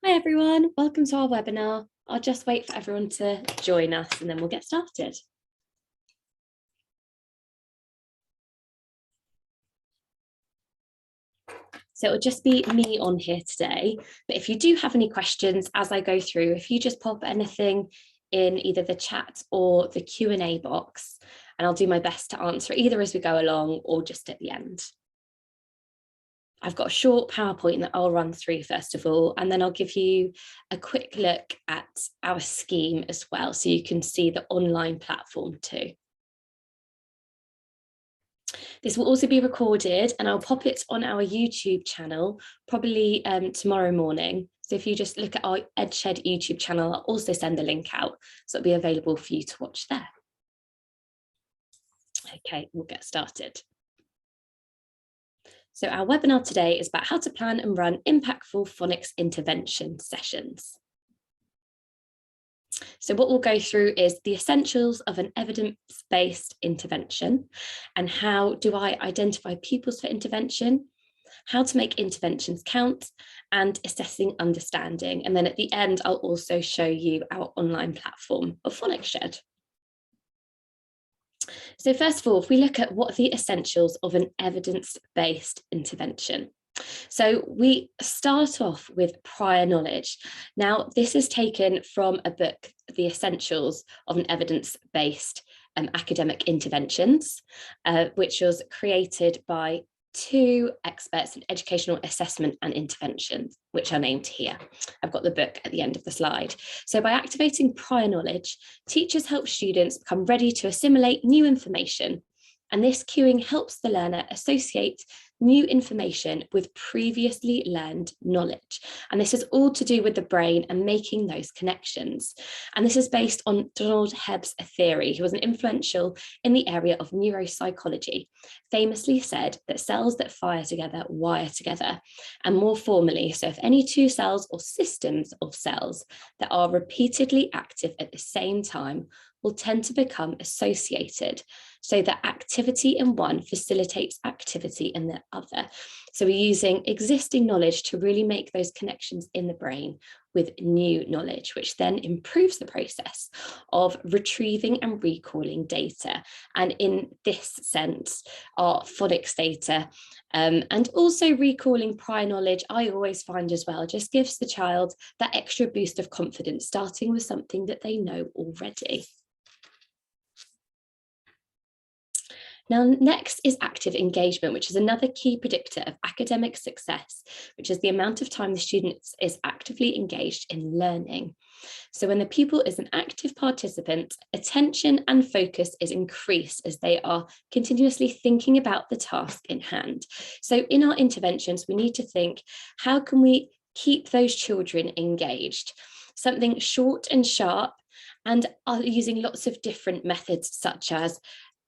Hi everyone, welcome to our webinar. I'll just wait for everyone to join us and then we'll get started. So it'll just be me on here today, but if you do have any questions as I go through, if you just pop anything in either the chat or the Q&A box, and I'll do my best to answer either as we go along or just at the end. I've got a short PowerPoint that I'll run through first of all, and then I'll give you a quick look at our scheme as well, so you can see the online platform too. This will also be recorded and I'll pop it on our YouTube channel, probably tomorrow morning. So if you just look at our Shed YouTube channel, I'll also send the link out, so it'll be available for you to watch there. Okay, we'll get started. So our webinar today is about how to plan and run impactful phonics intervention sessions. So what we'll go through is the essentials of an evidence-based intervention, and how do I identify pupils for intervention, how to make interventions count, and assessing understanding. And then at the end, I'll also show you our online platform of Phonics Shed. So first of all, if we look at what are the essentials of an evidence-based intervention. So we start off with prior knowledge. Now, this is taken from a book, The Essentials of an Evidence-Based Academic Interventions, which was created by two experts in educational assessment and interventions, which are named here. I've got the book at the end of the slide. So by activating prior knowledge, teachers help students become ready to assimilate new information. And this cueing helps the learner associate new information with previously learned knowledge. And this is all to do with the brain and making those connections. And this is based on Donald Hebb's theory, who was an influential in the area of neuropsychology, famously said that cells that fire together wire together. And more formally, so if any two cells or systems of cells that are repeatedly active at the same time will tend to become associated, so that activity in one facilitates activity in the other. So we're using existing knowledge to really make those connections in the brain with new knowledge, which then improves the process of retrieving and recalling data. And in this sense, our phonics data and also recalling prior knowledge, I always find as well, just gives the child that extra boost of confidence, starting with something that they know already. Now, next is active engagement, which is another key predictor of academic success, which is the amount of time the student is actively engaged in learning. So when the pupil is an active participant, attention and focus is increased as they are continuously thinking about the task in hand. So in our interventions, we need to think, how can we keep those children engaged? Something short and sharp, and are using lots of different methods, such as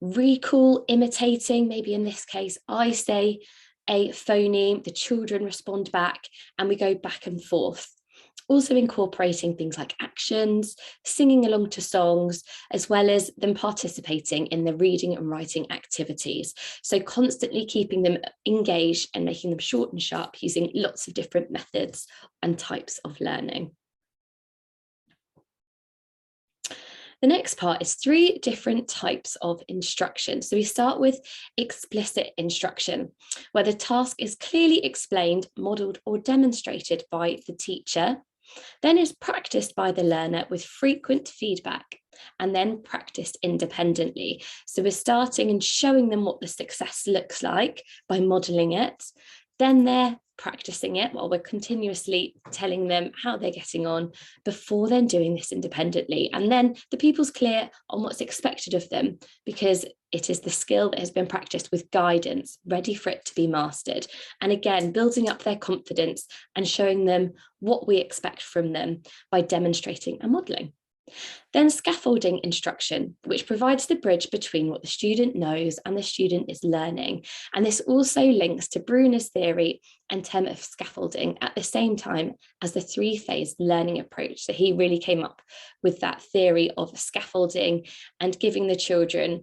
recall, imitating, maybe in this case, I say a phoneme, the children respond back, and we go back and forth. Also incorporating things like actions, singing along to songs, as well as them participating in the reading and writing activities. So constantly keeping them engaged and making them short and sharp, using lots of different methods and types of learning. The next part is 3 different types of instruction. So we start with explicit instruction, where the task is clearly explained, modelled or demonstrated by the teacher, then is practiced by the learner with frequent feedback, and then practiced independently. So we're starting and showing them what the success looks like by modelling it. Then they're practicing it while we're continuously telling them how they're getting on, before then doing this independently. And then the pupil's clear on what's expected of them, because it is the skill that has been practiced with guidance, ready for it to be mastered. And again, building up their confidence and showing them what we expect from them by demonstrating and modelling. Then scaffolding instruction, which provides the bridge between what the student knows and the student is learning. And this also links to Bruner's theory and term of scaffolding at the same time as the 3-phase learning approach. So he really came up with that theory of scaffolding and giving the children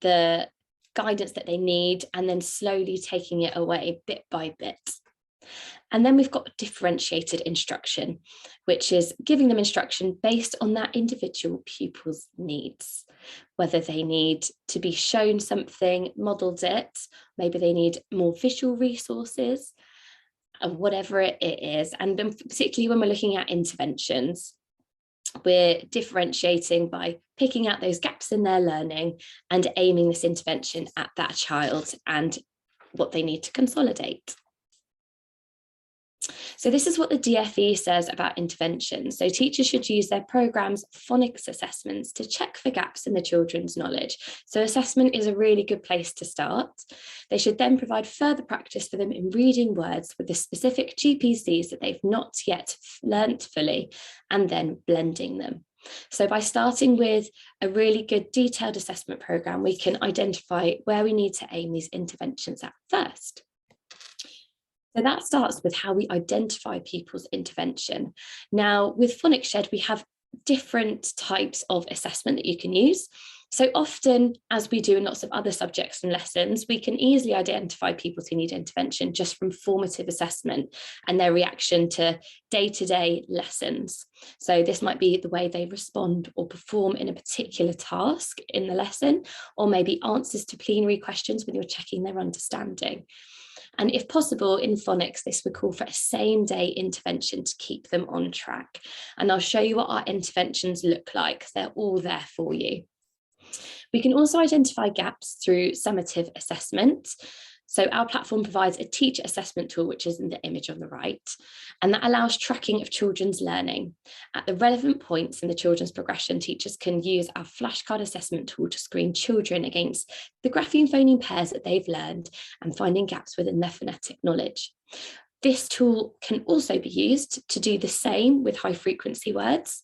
the guidance that they need, and then slowly taking it away bit by bit. And then we've got differentiated instruction, which is giving them instruction based on that individual pupil's needs, whether they need to be shown something, modelled it, maybe they need more visual resources, whatever it is. And then particularly when we're looking at interventions, we're differentiating by picking out those gaps in their learning and aiming this intervention at that child and what they need to consolidate. So this is what the DFE says about intervention. So teachers should use their programme's phonics assessments to check for gaps in the children's knowledge. So assessment is a really good place to start. They should then provide further practice for them in reading words with the specific GPCs that they've not yet learnt fully, and then blending them. So by starting with a really good detailed assessment programme, we can identify where we need to aim these interventions at first. So that starts with how we identify pupils' intervention. Now, with Phonics Shed, we have different types of assessment that you can use. So often, as we do in lots of other subjects and lessons, we can easily identify pupils who need intervention just from formative assessment and their reaction to day-to-day lessons. So this might be the way they respond or perform in a particular task in the lesson, or maybe answers to plenary questions when you're checking their understanding. And if possible, in phonics, this would call for a same-day intervention to keep them on track. And I'll show you what our interventions look like. They're all there for you. We can also identify gaps through summative assessment. So our platform provides a teacher assessment tool, which is in the image on the right, and that allows tracking of children's learning. At the relevant points in the children's progression, teachers can use our flashcard assessment tool to screen children against the grapheme phoneme pairs that they've learned and finding gaps within their phonetic knowledge. This tool can also be used to do the same with high frequency words,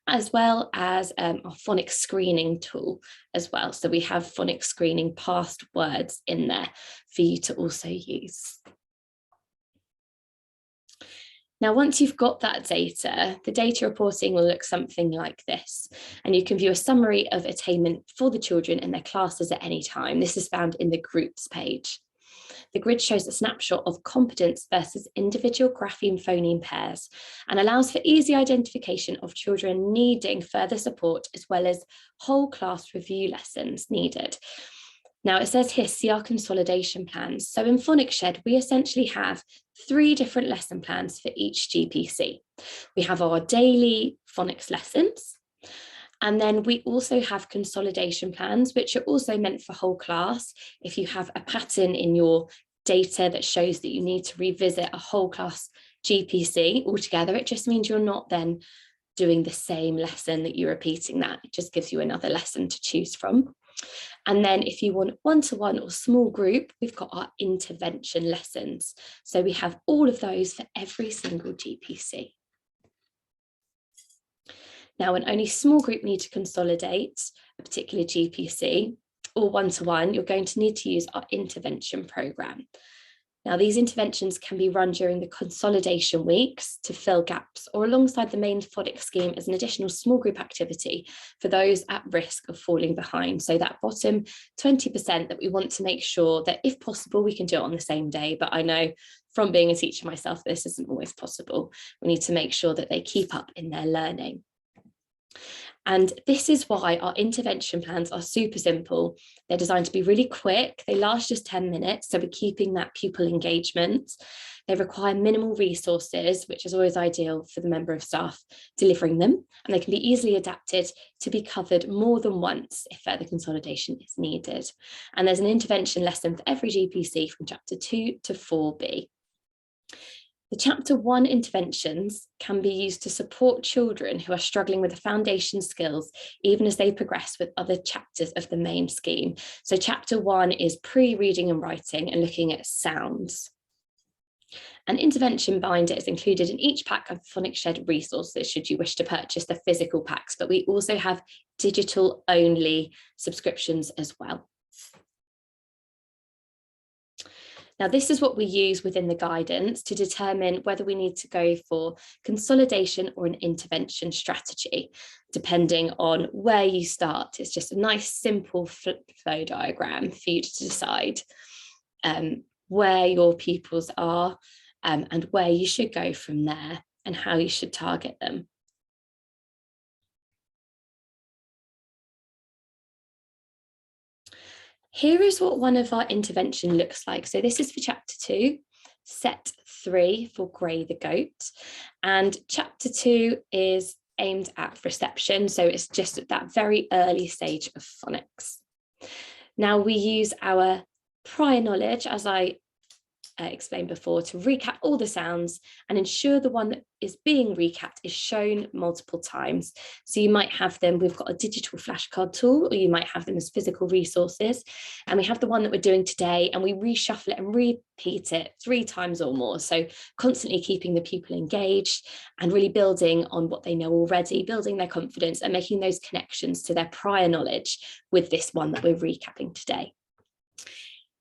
as well as our phonics screening tool as well. So we have phonics screening past words in there for you to also use. Now, once you've got that data, the data reporting will look something like this, and you can view a summary of attainment for the children in their classes at any time. This is found in the groups page. The grid shows a snapshot of competence versus individual grapheme phoneme pairs and allows for easy identification of children needing further support, as well as whole class review lessons needed. Now, it says here, see our consolidation plans. So in Phonics Shed, we essentially have 3 different lesson plans for each GPC. We have our daily phonics lessons, and then we also have consolidation plans, which are also meant for whole class. If you have a pattern in your data that shows that you need to revisit a whole class GPC altogether, it just means you're not then doing the same lesson that you're repeating that. It just gives you another lesson to choose from. And then if you want one-to-one or small group, we've got our intervention lessons. So we have all of those for every single GPC. Now, when only small group need to consolidate a particular GPC or one-to-one, you're going to need to use our intervention programme. Now, these interventions can be run during the consolidation weeks to fill gaps or alongside the main phonics scheme as an additional small group activity for those at risk of falling behind. So that bottom 20% that we want to make sure that if possible, we can do it on the same day. But I know from being a teacher myself, this isn't always possible. We need to make sure that they keep up in their learning. And this is why our intervention plans are super simple. They're designed to be really quick. They last just 10 minutes. So we're keeping that pupil engagement. They require minimal resources, which is always ideal for the member of staff delivering them. And they can be easily adapted to be covered more than once if further consolidation is needed. And there's an intervention lesson for every GPC from chapter 2 to 4B. The chapter 1 interventions can be used to support children who are struggling with the foundation skills, even as they progress with other chapters of the main scheme. So chapter 1 is pre-reading and writing and looking at sounds. An intervention binder is included in each pack of Phonics Shed resources should you wish to purchase the physical packs, but we also have digital only subscriptions as well. Now, this is what we use within the guidance to determine whether we need to go for consolidation or an intervention strategy, depending on where you start. It's just a nice, simple flow diagram for you to decide where your pupils are and where you should go from there and how you should target them. Here is what one of our intervention looks like. So this is for chapter 2, set 3 for Gray the goat. And chapter 2 is aimed at reception. So it's just at that very early stage of phonics. Now we use our prior knowledge, as I explained before, to recap all the sounds and ensure the one that is being recapped is shown multiple times. So you might have them, we've got a digital flashcard tool, or you might have them as physical resources. And we have the one that we're doing today, and we reshuffle it and repeat it 3 times or more. So constantly keeping the pupil engaged and really building on what they know already, building their confidence and making those connections to their prior knowledge with this one that we're recapping today.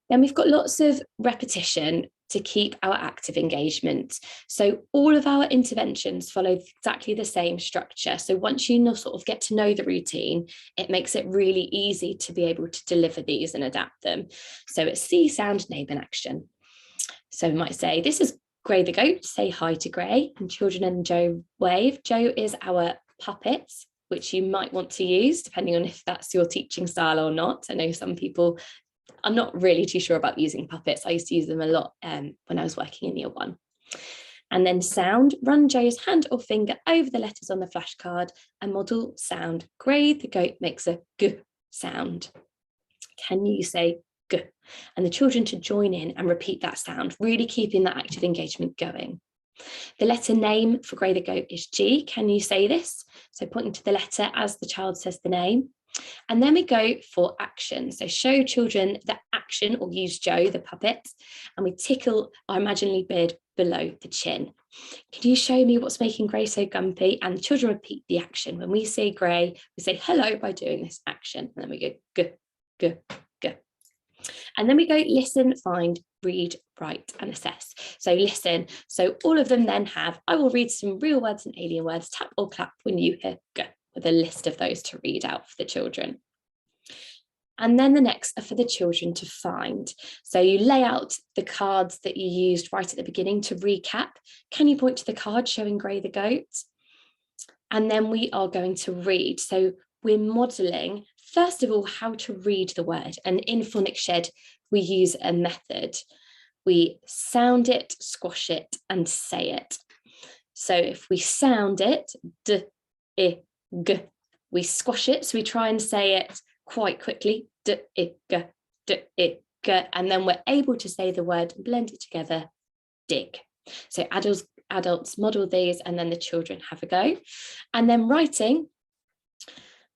Then we've got lots of repetition to keep our active engagement. So all of our interventions follow exactly the same structure. So once you sort of get to know the routine, it makes it really easy to be able to deliver these and adapt them. So it's see, sound, name and action. So we might say, this is Gray the goat, say hi to Gray, and children and Joe wave. Joe is our puppet, which you might want to use depending on if that's your teaching style or not. I know some people, I'm not really too sure about using puppets. I used to use them a lot when I was working in year 1. And then sound, run Joe's hand or finger over the letters on the flashcard and model sound. Gray the goat makes a g sound. Can you say g? And the children to join in and repeat that sound, really keeping that active engagement going. The letter name for Gray the goat is G. Can you say this? So pointing to the letter as the child says the name. And then we go for action. So show children the action, or use Joe, the puppet, and we tickle our imaginary beard below the chin. Can you show me what's making Gray so grumpy? And the children repeat the action. When we say Gray, we say hello by doing this action. And then we go g, g, g. And then we go listen, find, read, write and assess. So listen. So all of them then have, I will read some real words and alien words, tap or clap when you hear g, with a list of those to read out for the children. And then the next are for the children to find. So you lay out the cards that you used right at the beginning to recap. Can you point to the card showing Gray the goat? And then we are going to read. So we're modelling, first of all, how to read the word. And in Phonics Shed, we use a method. We sound it, squash it, and say it. So if we sound it, d, I, g, we squash it. So we try and say it quite quickly, d, I, g, d, I, g, and then we're able to say the word and blend it together, dig. So adults model these and then the children have a go. And then writing,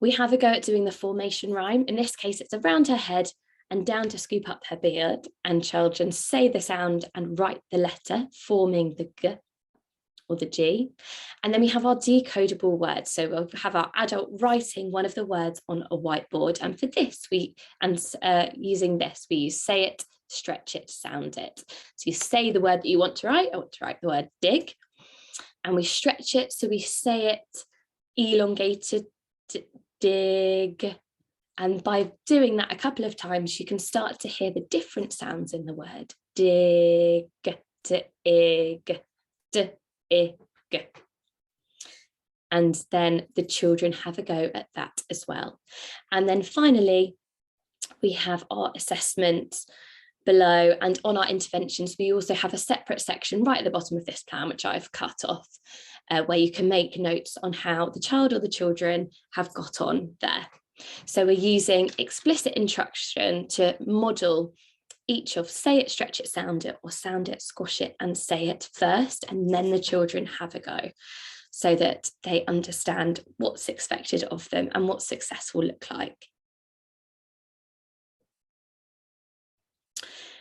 we have a go at doing the formation rhyme. In this case, it's around her head and down to scoop up her beard, and children say the sound and write the letter, forming the g or the G. And then we have our decodable words. So we'll have our adult writing one of the words on a whiteboard. And for this, using this, we use say it, stretch it, sound it. So you say the word that you want to write. I want to write the word dig. And we stretch it. So we say it elongated, dig. And by doing that a couple of times, you can start to hear the different sounds in the word. Dig, dig, dig. And then the children have a go at that as well. And then finally, we have our assessment below, and on our interventions, we also have a separate section right at the bottom of this plan, which I've cut off, where you can make notes on how the child or the children have got on there. So we're using explicit instruction to model each of say it, stretch it, sound it, or sound it, squash it, and say it first, and then the children have a go, so that they understand what's expected of them and what success will look like.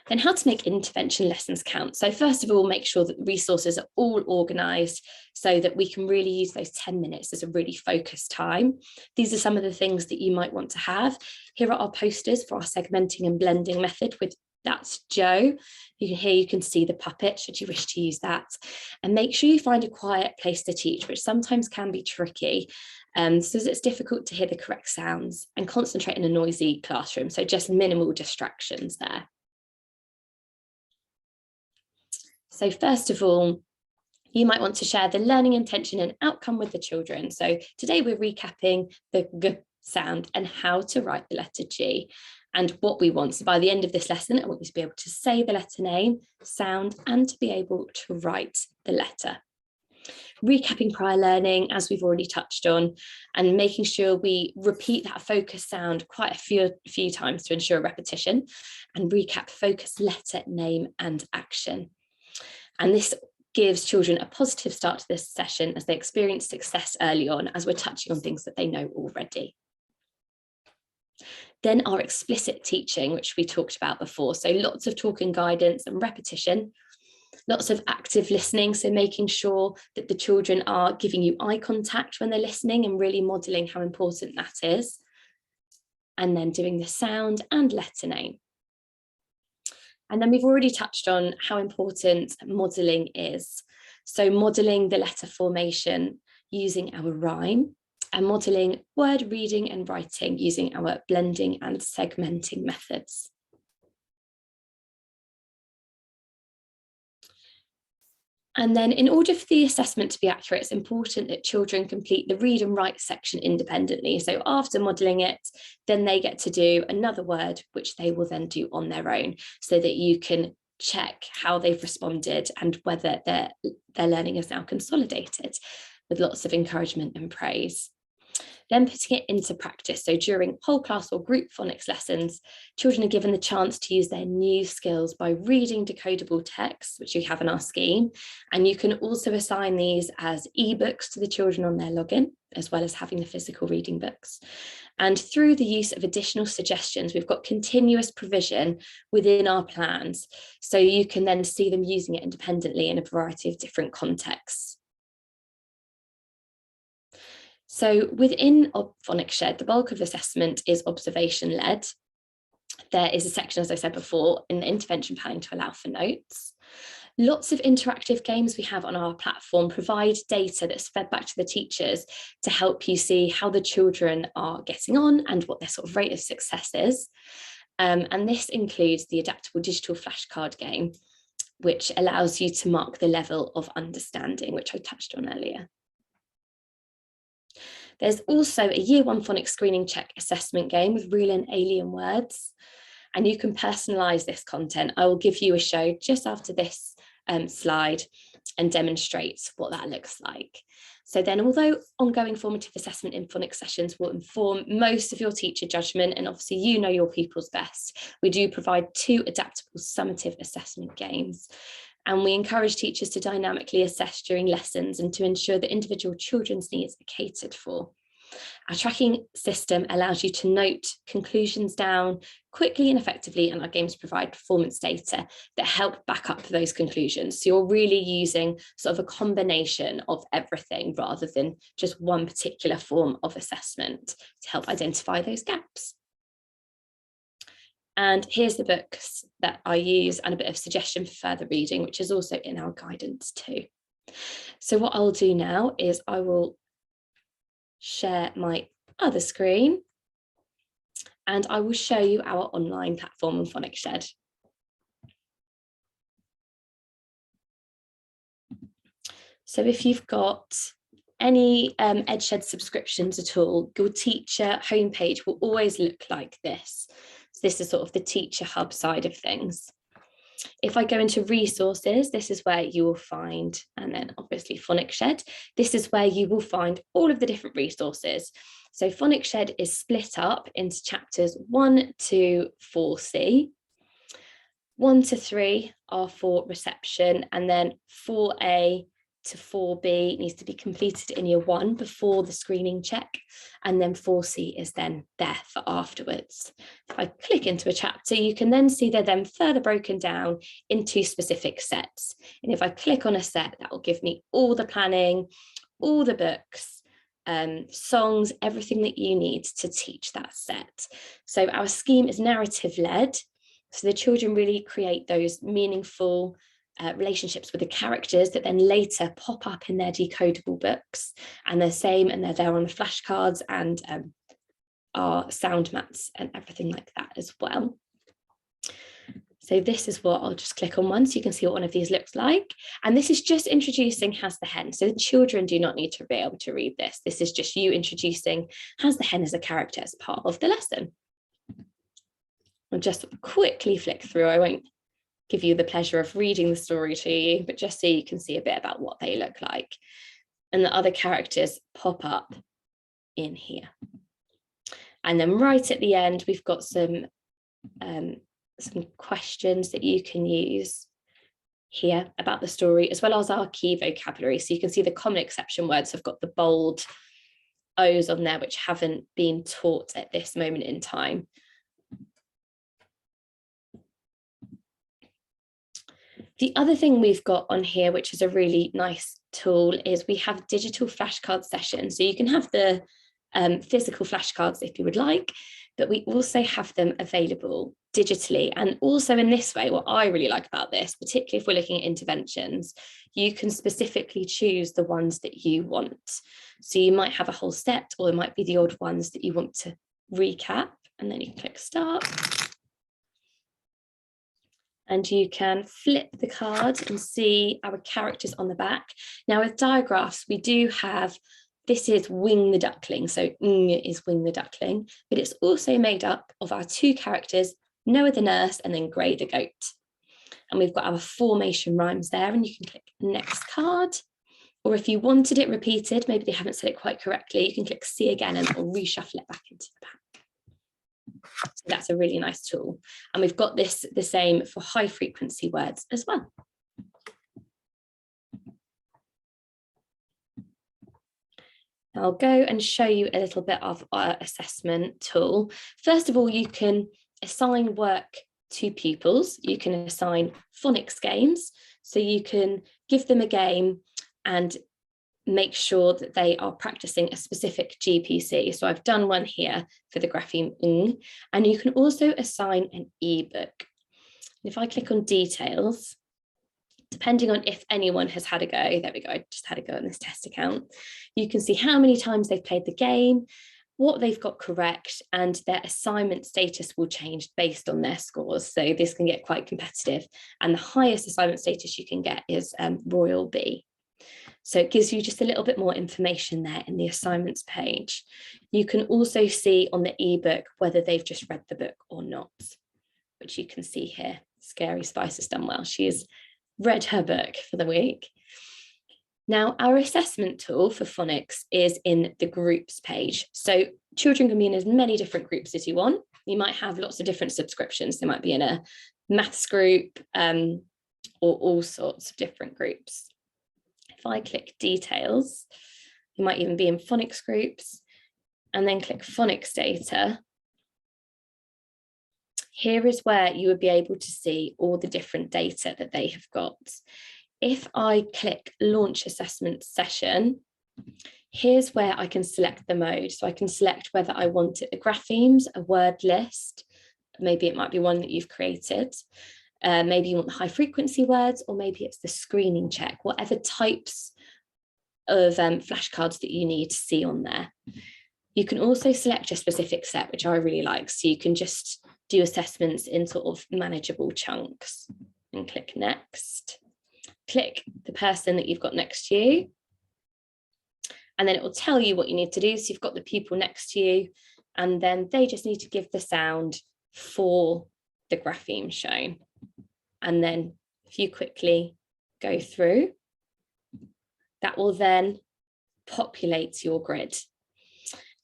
Then how to make intervention lessons count. So first of all, make sure that the resources are all organised so that we can really use those 10 minutes as a really focused time. These are some of the things that you might want to have. Here are our posters for our segmenting and blending method with that's Joe. You can see the puppet should you wish to use that. And make sure you find a quiet place to teach, which sometimes can be tricky. So it's difficult to hear the correct sounds, and concentrate in a noisy classroom. So just minimal distractions there. So first of all, you might want to share the learning intention and outcome with the children. So today we're recapping the G sound and how to write the letter G and what we want. So by the end of this lesson, I want you to be able to say the letter name, sound, and to be able to write the letter. Recapping prior learning, as we've already touched on, and making sure we repeat that focus sound quite a few times to ensure repetition, and recap focus letter, name, and action. And this gives children a positive start to this session as they experience success early on, as we're touching on things that they know already. Then our explicit teaching, which we talked about before. So lots of talk and guidance and repetition, lots of active listening. So making sure that the children are giving you eye contact when they're listening and really modeling how important that is. And then doing the sound and letter name. And then we've already touched on how important modelling is. So modelling the letter formation using our rhyme and modelling word reading and writing using our blending and segmenting methods. And then in order for the assessment to be accurate, it's important that children complete the read and write section independently. So after modelling it, then they get to do another word, which they will then do on their own, so that you can check how they've responded and whether their learning is now consolidated, with lots of encouragement and praise. Then putting it into practice. So during whole class or group phonics lessons, children are given the chance to use their new skills by reading decodable texts, which you have in our scheme. And you can also assign these as ebooks to the children on their login, as well as having the physical reading books. And through the use of additional suggestions, we've got continuous provision within our plans. So you can then see them using it independently in a variety of different contexts. So within Phonics Shed, the bulk of assessment is observation-led. There is a section, as I said before, in the intervention planning to allow for notes. Lots of interactive games we have on our platform provide data that's fed back to the teachers to help you see how the children are getting on and what their sort of rate of success is. And this includes the adaptable digital flashcard game, which allows you to mark the level of understanding, which I touched on earlier. There's also a Year 1 Phonics Screening Check assessment game with real and alien words, and you can personalise this content. I will give you a show just after this slide and demonstrate what that looks like. So then, although ongoing formative assessment in phonics sessions will inform most of your teacher judgment, and obviously you know your pupils best, we do provide 2 adaptable summative assessment games. And we encourage teachers to dynamically assess during lessons and to ensure that individual children's needs are catered for. Our tracking system allows you to note conclusions down quickly and effectively, and our games provide performance data that help back up those conclusions. So you're really using sort of a combination of everything rather than just one particular form of assessment to help identify those gaps. And here's the books that I use and a bit of suggestion for further reading, which is also in our guidance too. So what I'll do now is I will share my other screen and I will show you our online platform on Phonics Shed. So if you've got any EdShed subscriptions at all, your teacher homepage will always look like this. So this is sort of the teacher hub side of things. If I go into resources, this is where you will find, and then obviously Phonics Shed, this is where you will find all of the different resources. So Phonics Shed is split up into chapters 1 to 4C. 1 to 3 are for reception, and then 4A to 4B needs to be completed in year 1 before the screening check, and then 4C is then there for afterwards. If I click into a chapter, you can then see they're then further broken down into specific sets. And if I click on a set, that will give me all the planning, all the books, songs, everything that you need to teach that set. So our scheme is narrative led. So the children really create those meaningful relationships with the characters that then later pop up in their decodable books, and they're same, and they're there on the flashcards and our sound mats and everything like that as well. So this is what I'll just click on one so you can see what one of these looks like. And this is just introducing Has the Hen. So the children do not need to be able to read this. This is just you introducing Has the Hen as a character as part of the lesson. I'll just quickly flick through. I won't give you the pleasure of reading the story to you, but just so you can see a bit about what they look like. And the other characters pop up in here. And then right at the end, we've got some questions that you can use here about the story, as well as our key vocabulary. So you can see the common exception words have got the bold O's on there, which haven't been taught at this moment in time. The other thing we've got on here, which is a really nice tool, is we have digital flashcard sessions. So you can have the physical flashcards if you would like, but we also have them available digitally. And also in this way, what I really like about this, particularly if we're looking at interventions, you can specifically choose the ones that you want. So you might have a whole set, or there might be the odd ones that you want to recap, and then you can click start. And you can flip the card and see our characters on the back. Now with digraphs, we do have, this is Wing the Duckling. So is Wing the Duckling, but it's also made up of our two characters, Noah the nurse and then Gray the goat. And we've got our formation rhymes there, and you can click next card. Or if you wanted it repeated, maybe they haven't said it quite correctly, you can click see again and it'll reshuffle it back into the pack. So that's a really nice tool. And we've got this the same for high frequency words as well. I'll go and show you a little bit of our assessment tool. First of all, you can assign work to pupils. You can assign phonics games. So you can give them a game and make sure that they are practicing a specific GPC. So I've done one here for the grapheme ng, and you can also assign an ebook. If I click on details, depending on if anyone has had a go, there we go, I just had a go on this test account, you can see how many times they've played the game, what they've got correct, and their assignment status will change based on their scores. So this can get quite competitive. And the highest assignment status you can get is Royal B. So it gives you just a little bit more information there in the assignments page. You can also see on the ebook whether they've just read the book or not, which you can see here. Scary Spice has done well. She has read her book for the week. Now, our assessment tool for phonics is in the groups page. So children can be in as many different groups as you want. You might have lots of different subscriptions. They might be in a maths group or all sorts of different groups. If I click details, you might even be in phonics groups, and then click phonics data. Here is where you would be able to see all the different data that they have got. If I click launch assessment session, here's where I can select the mode. So I can select whether I want it the graphemes, a word list, maybe it might be one that you've created. Maybe you want the high frequency words, or maybe it's the screening check, whatever types of flashcards that you need to see on there. You can also select a specific set, which I really like. So you can just do assessments in sort of manageable chunks, and click next. Click the person that you've got next to you, and then it will tell you what you need to do. So you've got the pupil next to you, and then they just need to give the sound for the grapheme shown. And then if you quickly go through, that will then populate your grid.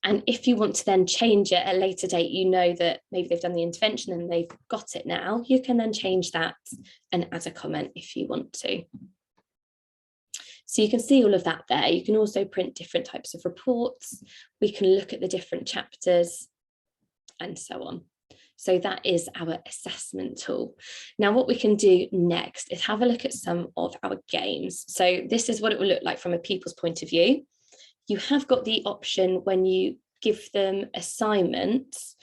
And if you want to then change it at a later date, you know that maybe they've done the intervention and they've got it now, you can then change that and add a comment if you want to. So you can see all of that there. You can also print different types of reports. We can look at the different chapters and so on. So that is our assessment tool. Now, what we can do next is have a look at some of our games. So this is what it will look like from a pupil's point of view. You have got the option when you give them assignments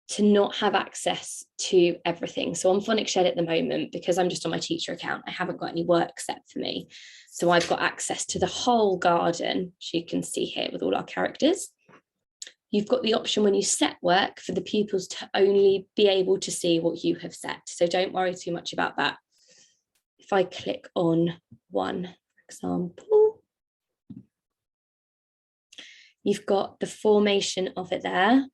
to not have access to everything. So on Phonics Shed at the moment, because I'm just on my teacher account, I haven't got any work set for me. So I've got access to the whole garden, as you can see here with all our characters. you've got the option when you set work for the pupils to only be able to see what you have set. So don't worry too much about that. If I click on one, for example, you've got the formation of it there.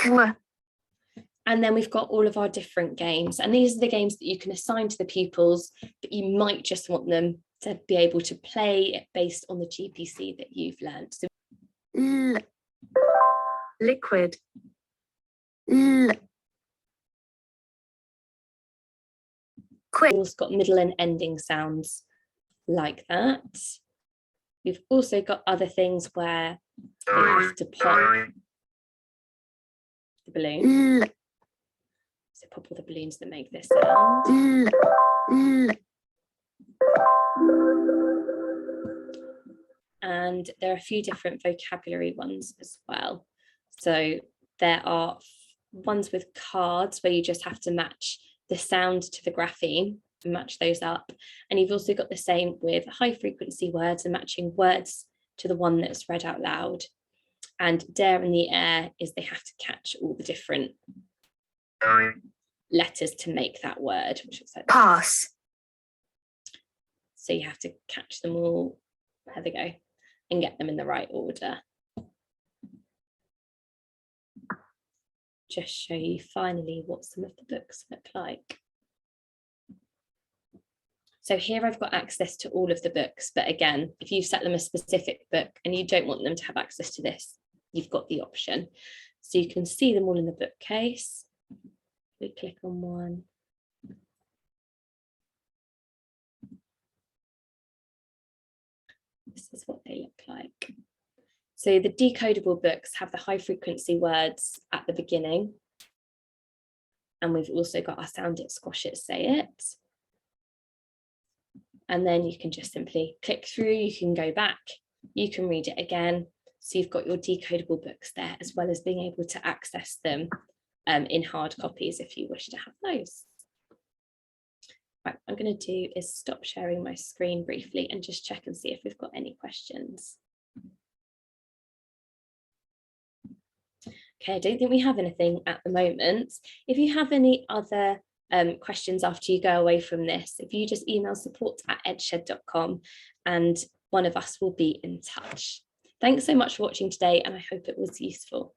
And then we've got all of our different games. And these are the games that you can assign to the pupils, but you might just want them to be able to play based on the GPC that you've learned. So liquid. Quick. It's got middle and ending sounds like that. We've also got other things where you have to pop the balloon. So pop all the balloons that make this sound. And there are a few different vocabulary ones as well. So there are ones with cards where you just have to match the sound to the grapheme and match those up. And you've also got the same with high frequency words and matching words to the one that's read out loud. And dare in the air is they have to catch all the different letters to make that word, which looks like pass. So you have to catch them all, there they go, and get them in the right order. Just show you finally what some of the books look like. So here I've got access to all of the books, but again, if you've set them a specific book and you don't want them to have access to this, you've got the option. So you can see them all in the bookcase. We click on one. This is what they look like. So the decodable books have the high frequency words at the beginning. And we've also got our sound it, squash it, say it. And then you can just simply click through, you can go back, you can read it again. So you've got your decodable books there, as well as being able to access them in hard copies if you wish to have those. Right, what I'm going to do is stop sharing my screen briefly and just check and see if we've got any questions. Okay, I don't think we have anything at the moment. If you have any other questions after you go away from this, if you just email support@edshed.com and one of us will be in touch. Thanks so much for watching today, and I hope it was useful.